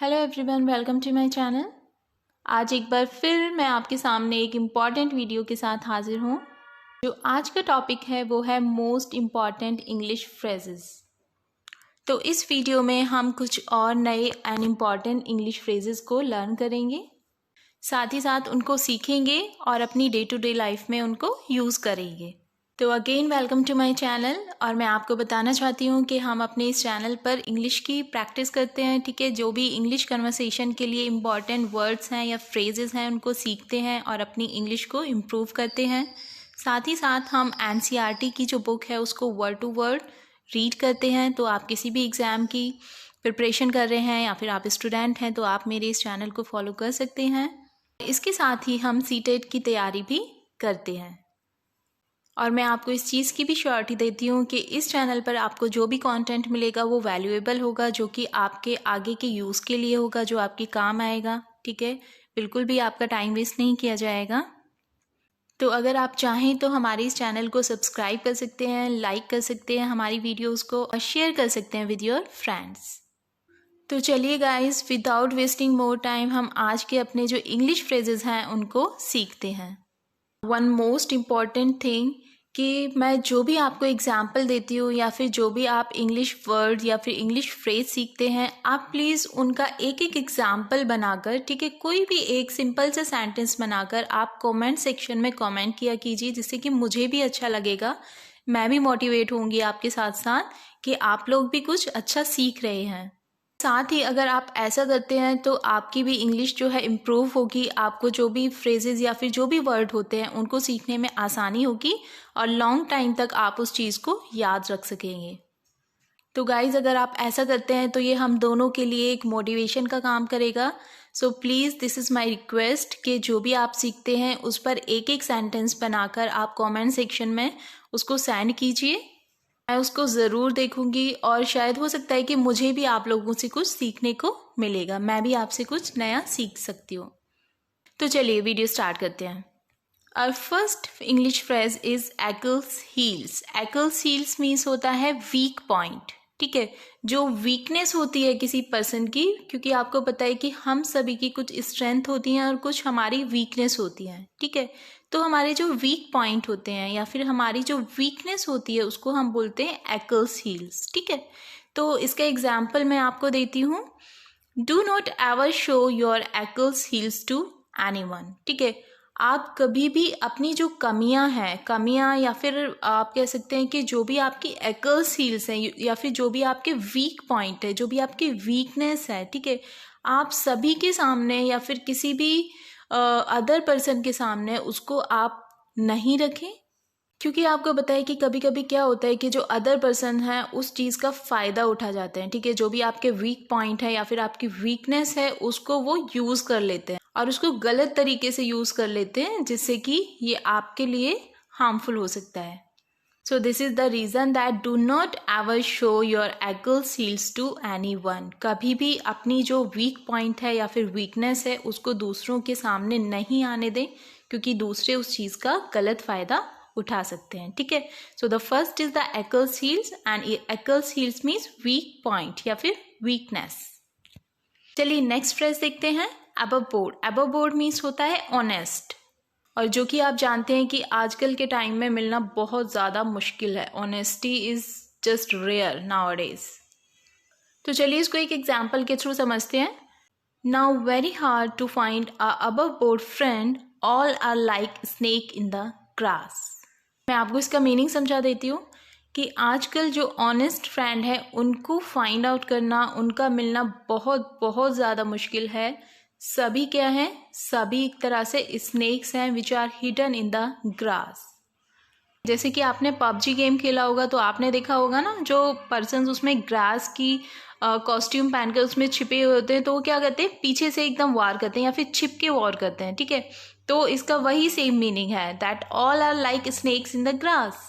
Hello everyone, welcome to my channel. आज एक बार फिर मैं आपके सामने एक इम्पॉर्टेंट वीडियो के साथ हाजिर हूँ। जो आज का टॉपिक है वो है मोस्ट इम्पॉर्टेंट इंग्लिश फ्रेजेस। तो इस वीडियो में हम कुछ और नए एंड इम्पॉर्टेंट इंग्लिश फ्रेजेस को लर्न करेंगे, साथ ही साथ उनको सीखेंगे और अपनी डे टू डे लाइफ में उनको यूज़ करेंगे। तो again welcome to my channel. और मैं आपको बताना चाहती हूँ कि हम अपने इस चैनल पर इंग्लिश की प्रैक्टिस करते हैं, ठीक है। जो भी इंग्लिश कन्वर्सेशन के लिए इम्पॉर्टेंट वर्ड्स हैं या फ्रेजेस हैं उनको सीखते हैं और अपनी इंग्लिश को इम्प्रूव करते हैं। साथ ही साथ हम NCERT की जो बुक है उसको वर्ड टू वर्ड रीड करते हैं। तो आप किसी भी एग्ज़ाम की प्रिपरेशन कर रहे हैं या फिर आप स्टूडेंट हैं तो आप मेरे इस चैनल को फॉलो कर सकते हैं। इसके साथ ही हम CTET की तैयारी भी करते हैं। और मैं आपको इस चीज़ की भी श्योरिटी देती हूँ कि इस चैनल पर आपको जो भी कंटेंट मिलेगा वो वैल्यूएबल होगा, जो कि आपके आगे के यूज़ के लिए होगा, जो आपके काम आएगा, ठीक है। बिल्कुल भी आपका टाइम वेस्ट नहीं किया जाएगा। तो अगर आप चाहें तो हमारे इस चैनल को सब्सक्राइब कर सकते हैं, लाइक कर सकते हैं हमारी वीडियोज़ को और शेयर कर सकते हैं विद योर फ्रेंड्स। तो चलिए guys, without wasting more time हम आज के अपने जो इंग्लिश फ्रेजेस हैं उनको सीखते हैं। वन मोस्ट इम्पॉर्टेंट थिंग कि मैं जो भी आपको एग्जाम्पल देती हूँ या फिर जो भी आप इंग्लिश वर्ड या फिर इंग्लिश फ्रेज सीखते हैं, आप प्लीज़ उनका एक एक एग्जाम्पल बनाकर, ठीक है, कोई भी एक सिंपल सा सेंटेंस बनाकर आप कमेंट सेक्शन में कमेंट किया कीजिए, जिससे कि मुझे भी अच्छा लगेगा, मैं भी मोटिवेट होंगी आपके साथ साथ कि आप लोग भी कुछ अच्छा सीख रहे हैं। साथ ही अगर आप ऐसा करते हैं तो आपकी भी इंग्लिश जो है इम्प्रूव होगी, आपको जो भी फ्रेजेस या फिर जो भी वर्ड होते हैं उनको सीखने में आसानी होगी और लॉन्ग टाइम तक आप उस चीज़ को याद रख सकेंगे। तो गाइज़, अगर आप ऐसा करते हैं तो ये हम दोनों के लिए एक मोटिवेशन का काम करेगा। So please this is my request कि जो भी आप सीखते हैं उस पर एक एक सेंटेंस बनाकर आप कमेंट सेक्शन में उसको सेंड कीजिए। मैं उसको ज़रूर देखूंगी और शायद हो सकता है कि मुझे भी आप लोगों से कुछ सीखने को मिलेगा, मैं भी आपसे कुछ नया सीख सकती हूँ। तो चलिए वीडियो स्टार्ट करते हैं। Our first English phrase is Achilles heels. Achilles heels means होता है वीक पॉइंट, ठीक है, जो वीकनेस होती है किसी पर्सन की, क्योंकि आपको पता है कि हम सभी की कुछ स्ट्रेंथ होती हैं और कुछ हमारी वीकनेस होती हैं, ठीक है। तो हमारे जो वीक पॉइंट होते हैं या फिर हमारी जो वीकनेस होती है उसको हम बोलते हैं Achilles हील्स, ठीक है। तो इसका एग्जाम्पल मैं आपको देती हूँ। Do not ever show your Achilles heels to anyone, ठीक है। आप कभी भी अपनी जो कमियां या फिर आप कह सकते हैं कि जो भी आपकी Achilles हील्स हैं या फिर जो भी आपके वीक पॉइंट है, जो भी आपकी वीकनेस है, ठीक है, आप सभी के सामने या फिर किसी भी अदर पर्सन के सामने उसको आप नहीं रखें, क्योंकि आपको पता है कि कभी कभी क्या होता है कि जो अदर पर्सन है उस चीज़ का फ़ायदा उठा जाते हैं, ठीक है। जो भी आपके वीक पॉइंट है या फिर आपकी वीकनेस है उसको वो यूज़ कर लेते हैं और उसको गलत तरीके से यूज़ कर लेते हैं, जिससे कि ये आपके लिए हार्मफुल हो सकता है। So this is the reason that do not ever show your Achilles heels to anyone. कभी भी अपनी जो वीक पॉइंट है या फिर वीकनेस है उसको दूसरों के सामने नहीं आने दें, क्योंकि दूसरे उस चीज़ का गलत फ़ायदा उठा सकते हैं, ठीक है। So the first is the Achilles heels and Achilles heels means weak point या फिर वीकनेस। चलिए नेक्स्ट फ्रेज देखते हैं। Above board. Above board means होता है ऑनेस्ट, और जो कि आप जानते हैं कि आजकल के टाइम में मिलना बहुत ज़्यादा मुश्किल है। Honesty is just rare nowadays. तो चलिए इसको एक एग्जाम्पल के थ्रू समझते हैं। Now very hard to find a above board friend, all are like snake in the grass. मैं आपको इसका मीनिंग समझा देती हूँ कि आजकल जो ऑनेस्ट फ्रेंड है उनको फाइंड आउट करना, उनका मिलना बहुत बहुत ज़्यादा मुश्किल है। सभी क्या हैं? सभी एक तरह से स्नेक्स हैं which are hidden in the grass. जैसे कि आपने PUBG गेम खेला होगा तो आपने देखा होगा ना, जो पर्सन्स उसमें ग्रास की कॉस्ट्यूम पहनकर उसमें छिपे हुए होते हैं तो वो क्या करते हैं, पीछे से एकदम वार करते हैं या फिर छिप के वॉर करते हैं, ठीक है। तो इसका वही सेम मीनिंग है, that all are like snakes in the grass.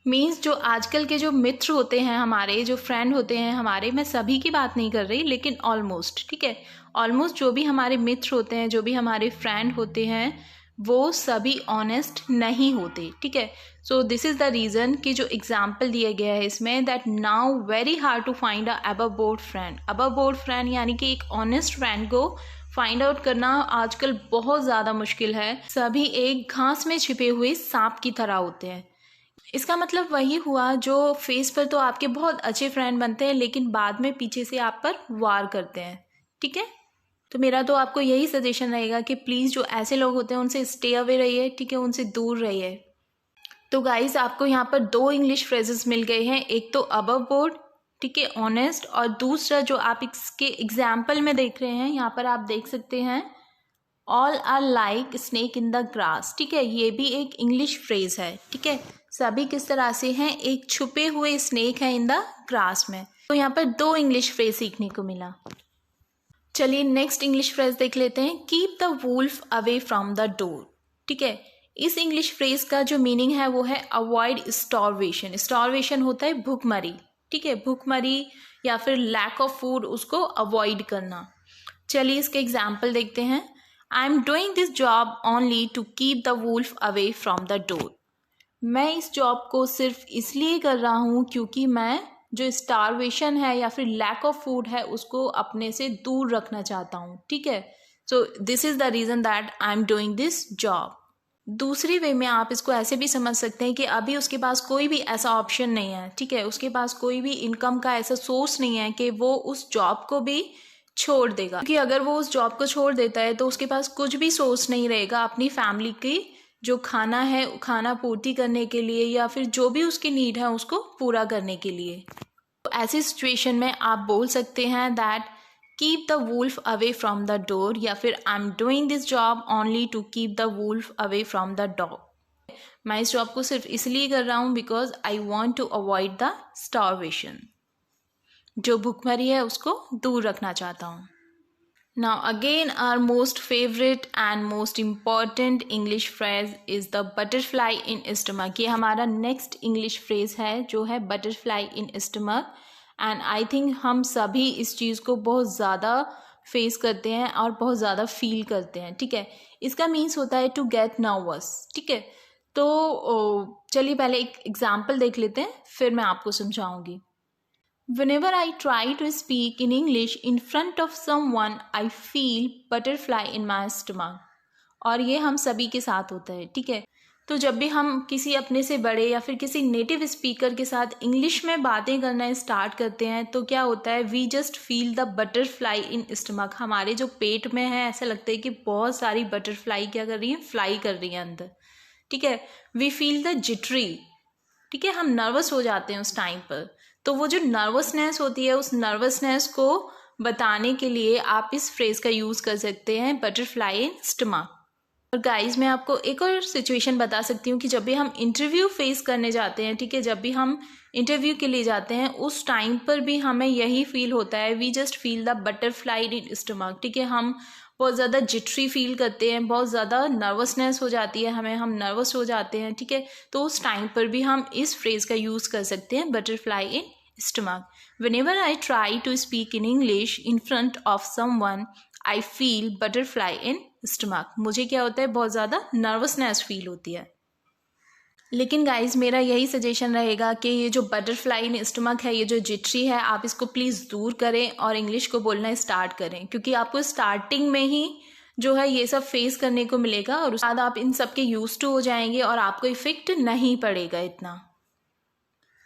Means जो आजकल के जो मित्र होते हैं हमारे, जो फ्रेंड होते हैं हमारे, मैं सभी की बात नहीं कर रही लेकिन ऑलमोस्ट, ठीक है, ऑलमोस्ट जो भी हमारे मित्र होते हैं, जो भी हमारे फ्रेंड होते हैं, वो सभी ऑनेस्ट नहीं होते, ठीक है। So this is the reason कि जो एग्जाम्पल दिया गया है इसमें, that now very hard to find a above board friend. Above board friend यानी कि एक ऑनेस्ट फ्रेंड को फाइंड आउट करना आजकल बहुत ज़्यादा मुश्किल है। सभी एक घास में छिपे हुए सांप की तरह होते हैं। इसका मतलब वही हुआ जो फेस पर तो आपके बहुत अच्छे फ्रेंड बनते हैं लेकिन बाद में पीछे से आप पर वार करते हैं, ठीक है। तो मेरा तो आपको यही सजेशन रहेगा कि प्लीज़ जो ऐसे लोग होते हैं उनसे स्टे अवे रहिए, ठीक है, उनसे दूर रहिए। तो गाइस आपको यहाँ पर 2 इंग्लिश फ्रेजेस मिल गए हैं, एक तो अबव बोर्ड, ठीक है, ऑनेस्ट, और दूसरा जो आप इसके एग्जाम्पल में देख रहे हैं यहाँ पर आप देख सकते हैं, all are like snake in the grass, ठीक है। ये भी एक इंग्लिश फ्रेज है, ठीक है। सभी किस तरह से हैं, एक छुपे हुए स्नेक है इन द ग्रास में। तो यहाँ पर 2 इंग्लिश फ्रेज सीखने को मिला। चलिए नेक्स्ट इंग्लिश फ्रेज देख लेते हैं, keep the wolf away from the door, ठीक है। इस इंग्लिश फ्रेज का जो मीनिंग है वो है अवॉइड स्टार्वेशन। स्टार्वेशन होता है भूखमरी, ठीक है, भूखमरी या फिर लैक ऑफ फूड, उसको अवॉइड करना। चलिए इसके एग्जाम्पल देखते हैं। I am doing this job only to keep the wolf away from the door. मैं इस जॉब को सिर्फ इसलिए कर रहा हूँ क्योंकि मैं जो स्टारवेशन है या फिर लैक ऑफ फूड है उसको अपने से दूर रखना चाहता हूँ, ठीक है। So this is the reason that I am doing this job. दूसरी वे में आप इसको ऐसे भी समझ सकते हैं कि अभी उसके पास कोई भी ऐसा ऑप्शन नहीं है, ठीक है, उसके पास कोई भी इनकम का ऐसा सोर्स नहीं है कि वो उस जॉब को भी छोड़ देगा। क्योंकि अगर वो उस जॉब को छोड़ देता है तो उसके पास कुछ भी सोर्स नहीं रहेगा अपनी फैमिली की जो खाना है, खाना पूर्ति करने के लिए या फिर जो भी उसकी नीड है उसको पूरा करने के लिए। तो ऐसी सिचुएशन में आप बोल सकते हैं that keep the wolf away from the door, या फिर I am doing this job only to keep the wolf away from the dog. मैं इस जॉब को सिर्फ इसलिए कर रहा हूँ because I want to avoid the starvation, जो भूखमरी है उसको दूर रखना चाहता हूँ। Now again our most favorite and most important English phrase is the butterfly in stomach। ये हमारा next English phrase है जो है butterfly in stomach, and I think हम सभी इस चीज़ को बहुत ज़्यादा फेस करते हैं और बहुत ज़्यादा फील करते हैं, ठीक है। इसका मीन्स होता है टू गेट नर्वस, ठीक है। तो चलिए पहले एक एग्जाम्पल देख लेते हैं फिर मैं आपको समझाऊंगी। Whenever I try to speak in English in front of someone, I feel butterfly in my stomach। और ये हम सभी के साथ होता है, ठीक है। तो जब भी हम किसी अपने से बड़े या फिर किसी नेटिव स्पीकर के साथ इंग्लिश में बातें करना स्टार्ट करते हैं तो क्या होता है, we just feel the butterfly in stomach. हमारे जो पेट में है ऐसा लगता है कि बहुत सारी बटरफ्लाई क्या कर रही हैं, फ्लाई कर रही हैं अंदर, ठीक है। वी फील द जिटरी, ठीक है, हम नर्वस हो जाते हैं उस टाइम पर। तो वो जो नर्वसनेस होती है उस नर्वसनेस को बताने के लिए आप इस फ्रेज का यूज़ कर सकते हैं, बटरफ्लाई इन स्टमक। और गाइस मैं आपको एक और सिचुएशन बता सकती हूँ कि जब भी हम इंटरव्यू फेस करने जाते हैं, ठीक है, जब भी हम इंटरव्यू के लिए जाते हैं उस टाइम पर भी हमें यही फील होता है, we just feel the butterfly in stomach, ठीक है। हम बहुत ज़्यादा जिटरी फील करते हैं, बहुत ज़्यादा नर्वसनेस हो जाती है हमें, हम नर्वस हो जाते हैं, ठीक है। तो उस टाइम पर भी हम इस फ्रेज का यूज़ कर सकते हैं, butterfly in stomach. Whenever I try to speak in English in front of someone, I feel butterfly in stomach। मुझे क्या होता है, बहुत ज़्यादा नर्वसनेस फील होती है। लेकिन गाइज मेरा यही सजेशन रहेगा कि ये जो बटरफ्लाई इन स्टमक है, ये जो जिटरी है, आप इसको प्लीज़ दूर करें और इंग्लिश को बोलना स्टार्ट करें, क्योंकि आपको स्टार्टिंग में ही जो है ये सब फेस करने को मिलेगा और उसके बाद आप इन सब के यूज टू हो जाएंगे और आपको इफेक्ट नहीं पड़ेगा इतना।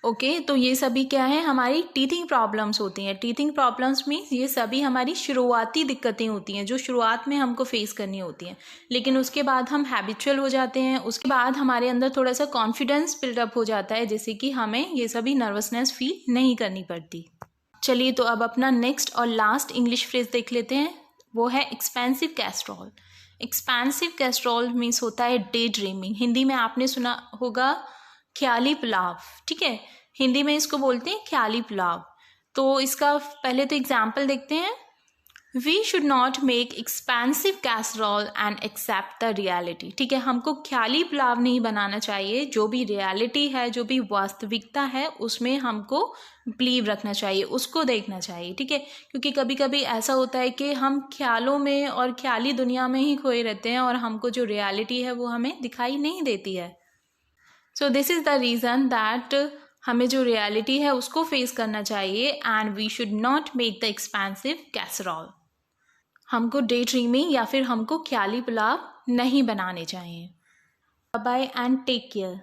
ओके तो ये सभी क्या है, हमारी टीथिंग प्रॉब्लम्स होती हैं। टीथिंग प्रॉब्लम्स मीन्स ये सभी हमारी शुरुआती दिक्कतें होती हैं जो शुरुआत में हमको फेस करनी होती हैं, लेकिन उसके बाद हम हैबिचुअल हो जाते हैं, उसके बाद हमारे अंदर थोड़ा सा कॉन्फिडेंस बिल्डअप हो जाता है, जैसे कि हमें ये सभी नर्वसनेस फील नहीं करनी पड़ती। चलिए तो अब अपना नेक्स्ट और लास्ट इंग्लिश फ्रेज देख लेते हैं, वो है expensive Castrol. Expensive Castrol means होता है डे ड्रीमिंग। हिंदी में आपने सुना होगा ख्याली पुलाव, ठीक है, हिंदी में इसको बोलते हैं ख्याली पुलाव। तो इसका पहले तो एग्जाम्पल देखते हैं। We should not make expensive casserole and accept the reality. ठीक है, हमको ख्याली पुलाव नहीं बनाना चाहिए, जो भी रियलिटी है, जो भी वास्तविकता है उसमें हमको बिलीव रखना चाहिए, उसको देखना चाहिए। ठीक है, क्योंकि कभी कभी ऐसा होता है कि हम ख्यालों में और ख्याली दुनिया में ही खोए रहते हैं और हमको जो रियलिटी है वो हमें दिखाई नहीं देती है। So this is the reason that हमें जो रियलिटी है उसको फेस करना चाहिए and we should not make the expensive casserole. हमको डे ड्रीमिंग या फिर हमको ख्याली पुलाव नहीं बनाने चाहिए। Bye bye and take care.